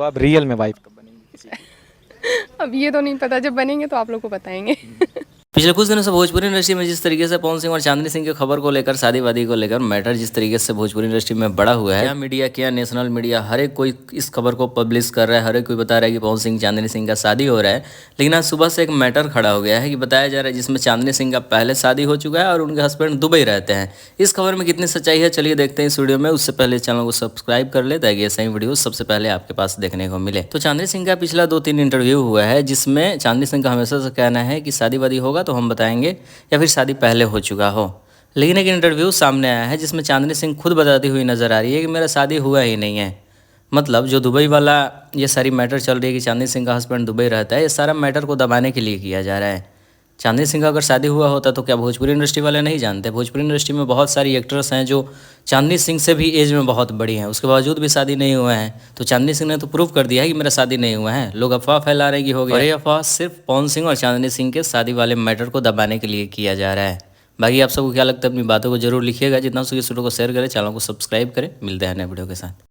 तो आप रियल में वाइफ कब बनेंगी किसी की? अब ये तो नहीं पता, जब बनेंगे तो आप लोग को बताएंगे। पिछले कुछ दिनों से भोजपुरी इंडस्ट्री में जिस तरीके से पवन सिंह और चांदनी सिंह की खबर को लेकर शादी वादी को लेकर मैटर जिस तरीके से भोजपुरी इंडस्ट्री में बड़ा हुआ है, क्या मीडिया क्या नेशनल मीडिया हर एक कोई इस खबर को पब्लिश कर रहा है, हर एक कोई बता रहा है कि पवन सिंह चांदनी सिंह का शादी हो रहा है। लेकिन आज सुबह से एक मैटर खड़ा हो गया है कि बताया जा रहा है जिसमें चांदनी सिंह का पहले शादी हो चुका है और उनके हस्बैंड दुबई रहते हैं। इस खबर में कितनी सच्चाई है चलिए देखते हैं इस वीडियो में। उससे पहले चैनल को सब्सक्राइब कर ले ताकि ऐसा ही वीडियो सबसे पहले आपके पास देखने को मिले। तो चांदनी सिंह का पिछला 2-3 इंटरव्यू हुआ है जिसमें चांदनी सिंह का हमेशा से कहना है कि शादी वादी होगा तो हम बताएंगे या फिर शादी पहले हो चुका हो। लेकिन एक इंटरव्यू सामने आया है जिसमें चांदनी सिंह खुद बताती हुई नजर आ रही है कि मेरा शादी हुआ ही नहीं है। मतलब जो दुबई वाला ये सारी मैटर चल रही है कि चांदनी सिंह का हस्बैंड दुबई रहता है, ये सारा मैटर को दबाने के लिए किया जा रहा है। चांदनी सिंह का अगर शादी हुआ होता तो क्या भोजपुरी इंडस्ट्री वाले नहीं जानते? भोजपुरी इंडस्ट्री में बहुत सारी एक्ट्रेस हैं जो चांदनी सिंह से भी एज में बहुत बड़ी हैं, उसके बावजूद भी शादी नहीं हुआ है। तो चांदनी सिंह ने तो प्रूव कर दिया है कि मेरा शादी नहीं हुआ है। लोग अफवाह फैला रहे हैं कि हो गया, और ये अफवाह सिर्फ पवन सिंह और चांदनी सिंह के शादी वाले मैटर को दबाने के लिए किया जा रहा है। बाकी आप सबको क्या लगता है अपनी बातों को जरूर लिखिएगा। जितना हो सके इस वीडियो को शेयर करें, चैनल को सब्सक्राइब करें। मिलते हैं नए वीडियो के साथ।